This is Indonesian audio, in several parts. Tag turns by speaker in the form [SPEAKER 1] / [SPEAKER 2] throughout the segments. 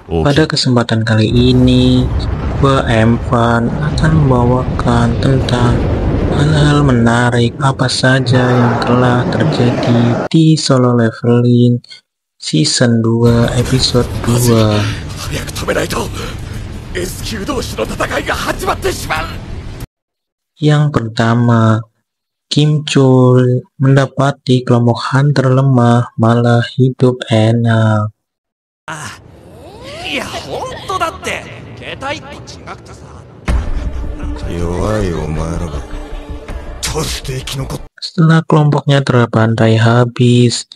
[SPEAKER 1] Pada kesempatan kali ini, gua Evan akan membawakan tentang hal-hal menarik apa saja yang telah terjadi di Solo Leveling Season 2 Episode 2. Yang pertama, Kim Chul mendapati kelompok hunter lemah malah hidup enak.
[SPEAKER 2] いや本当だって携帯一個違くてさ
[SPEAKER 3] 弱いお前らがどうして生き残っ
[SPEAKER 1] Setelah kelompoknya terbantai habis,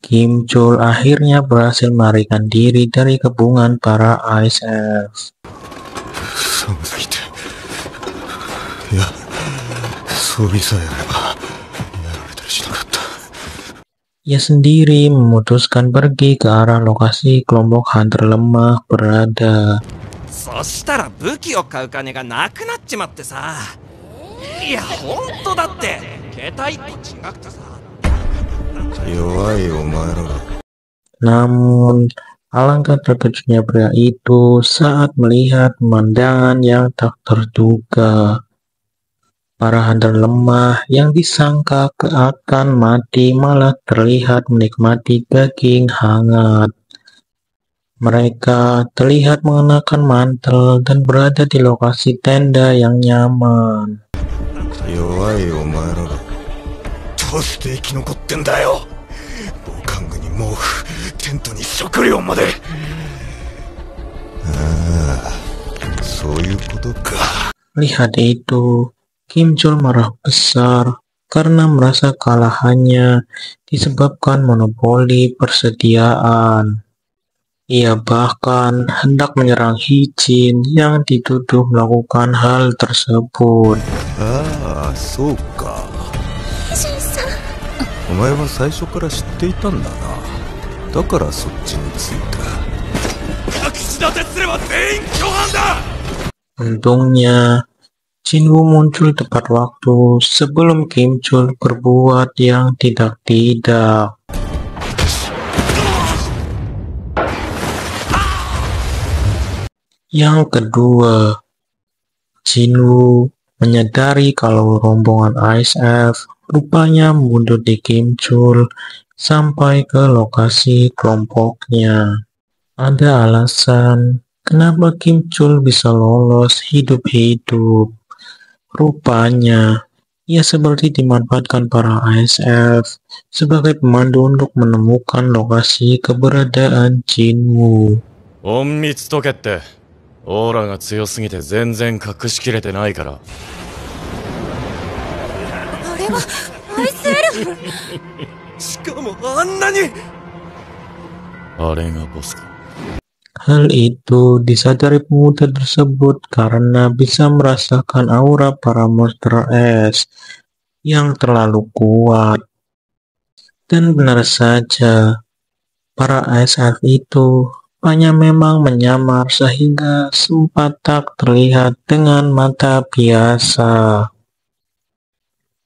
[SPEAKER 1] Kim Chul akhirnya berhasil melarikan diri dari kepungan para Ice Elf.
[SPEAKER 3] 寒すぎていや装備さえあればやられたりしなかった
[SPEAKER 1] Ia sendiri memutuskan pergi ke arah lokasi kelompok hunter lemah berada.
[SPEAKER 2] そしたら武器を買う金がなくなっちまってさいや本当だって携帯一個違くてさ
[SPEAKER 3] 弱いお前らが
[SPEAKER 1] Namun, alangkah terkejutnya pria itu saat melihat pemandangan yang tak terduga. Para hunter lemah yang disangka akan mati malah terlihat menikmati daging hangat. Mereka terlihat mengenakan mantel dan berada di lokasi tenda yang nyaman.
[SPEAKER 3] 弱いお前らがどうして生き残ってんだよ防寒具に毛布テントに食料までああそういうことか
[SPEAKER 1] Lihat itu, Kim Chul marah besar karena merasa kalahannya disebabkan monopoli persediaan. Ia bahkan hendak menyerang Hijin yang dituduh melakukan hal tersebut.
[SPEAKER 3] ああそうかお前は最初から知っていたんだなだからそっちについた
[SPEAKER 2] 隠し立てすれば全員共犯だ
[SPEAKER 1] Untungnya, Jinwoo muncul tepat waktu sebelum Kim Chul berbuat yang tidak-tidak. Yang kedua, Jinwoo menyadari kalau rombongan Ice Elf rupanya membuntuti Kim Chul sampai ke lokasi kelompoknya. Ada alasan kenapa Kim Chul bisa lolos hidup-hidup. Rupanya, ia seperti dimanfaatkan para Ice Elf sebagai pemandu untuk menemukan lokasi keberadaan Jinwoo.
[SPEAKER 4] 隠密解けってオーラが強すぎて全然隠しきれてないから。
[SPEAKER 5] あれはアイスエルフ
[SPEAKER 2] しかもあんなに
[SPEAKER 4] あれがボスか。
[SPEAKER 1] Hal itu disadari pemuda tersebut karena bisa merasakan aura para monster es yang terlalu kuat. Dan benar saja, para Ice Elf itu rupanya memang menyamar sehingga sempat tak terlihat dengan mata biasa.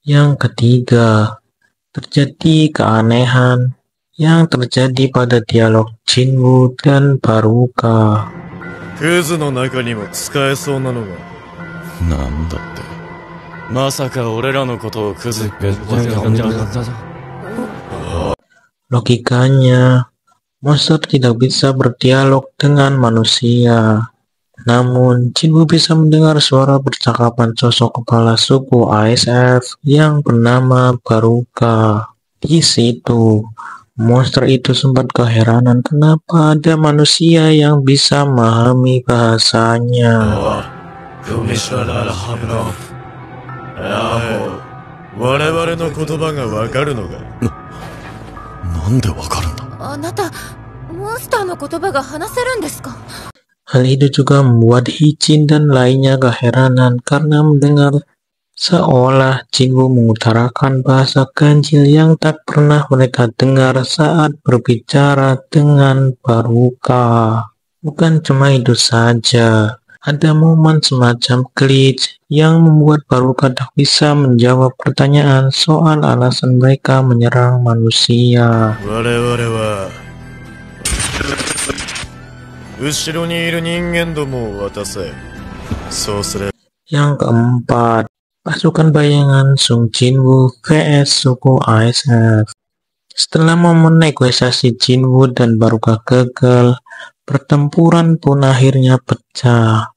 [SPEAKER 1] Yang ketiga, terjadi keanehan yang terjadi pada dialog Jinwoo dan Baruka.
[SPEAKER 4] クズの中にも使えそうなのが。なんだって。まさか俺らのことをクズって。
[SPEAKER 1] Logikanya, monster tidak bisa berdialog dengan manusia. Namun, Jinwoo bisa mendengar suara percakapan sosok kepala suku Ice Elf yang bernama Baruka. Di situ, monster itu sempat keheranan kenapa ada manusia yang bisa memahami bahasanya.
[SPEAKER 4] 我々の言葉がわかるのが。なんでわかるんだ。
[SPEAKER 5] あなたモンスターの言葉が話せるんですか
[SPEAKER 1] Hal itu juga membuat Hijin dan lainnya keheranan karena mendengar seolah Jinwoo mengutarakan bahasa ganjil yang tak pernah mereka dengar saat berbicara dengan Baruka. Bukan cuma itu saja, ada momen semacam glitch yang membuat Baruka tak bisa menjawab pertanyaan soal alasan mereka menyerang manusia.
[SPEAKER 4] 我々は
[SPEAKER 1] Yang keempat, pasukan bayangan Sung Jinwoo vs suku ISF. Setelah momen negosiasi Jinwoo dan Baruka gagal, pertempuran pun akhirnya pecah.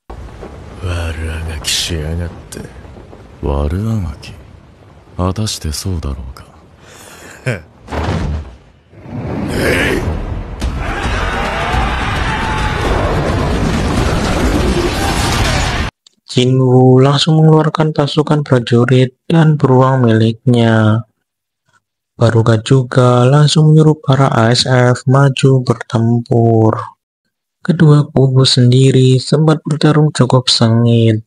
[SPEAKER 1] Jinwoo langsung mengeluarkan pasukan prajurit dan beruang miliknya. Baruka juga langsung menyuruh para ASF maju bertempur. Kedua kubu sendiri sempat bertarung cukup sengit.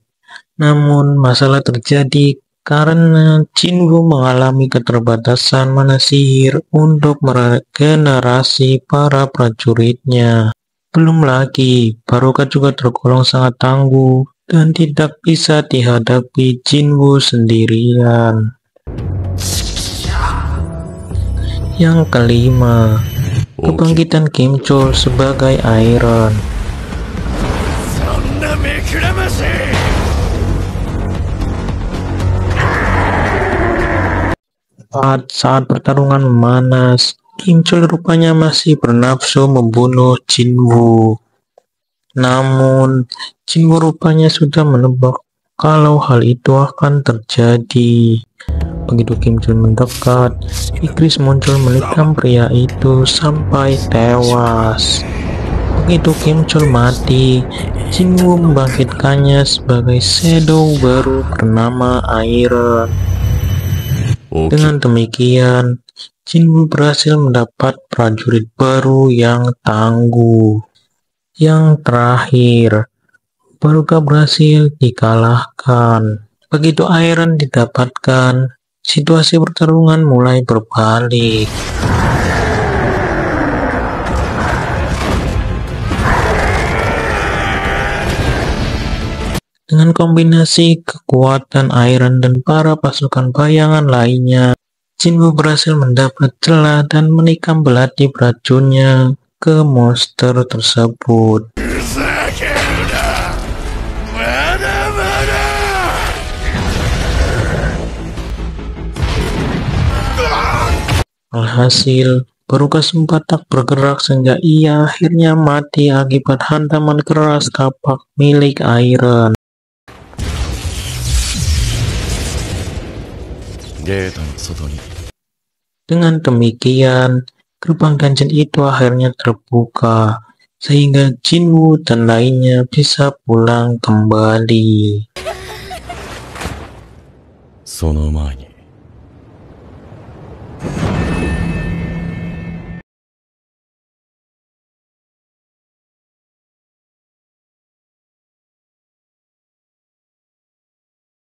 [SPEAKER 1] Namun masalah terjadi karena Jinwoo mengalami keterbatasan mana sihir untuk meregenerasi para prajuritnya. Belum lagi, Baruka juga tergolong sangat tangguh dan tidak bisa dihadapi Jinwoo sendirian. Yang kelima, kebangkitan Kim Chol sebagai Iron. Saat pertarungan memanas, Kim Chol rupanya masih bernafsu membunuh Jinwoo. Namun, Jinwoo rupanya sudah menebak kalau hal itu akan terjadi. Begitu Kim Chol mendekat, Igris muncul menikam pria itu sampai tewas. Begitu Kim Chol mati, Jinwoo membangkitkannya sebagai shadow baru bernama Iron. Dengan demikian, Jinwoo berhasil mendapat prajurit baru yang tangguh. Yang terakhir, Baruka berhasil dikalahkan. Begitu Iron didapatkan, situasi pertarungan mulai berbalik. Dengan kombinasi kekuatan Iron dan para pasukan bayangan lainnya, Jinwoo berhasil mendapat celah dan menikam belati beracunnya ke monster tersebut. Alhasil, Baruka sempat tak bergerak sehingga ia akhirnya mati akibat hantaman keras kapak milik Iron. Dengan demikian, gerbang dungeon itu akhirnya terbuka, sehingga Jinwoo dan lainnya bisa pulang kembali.
[SPEAKER 4] その前に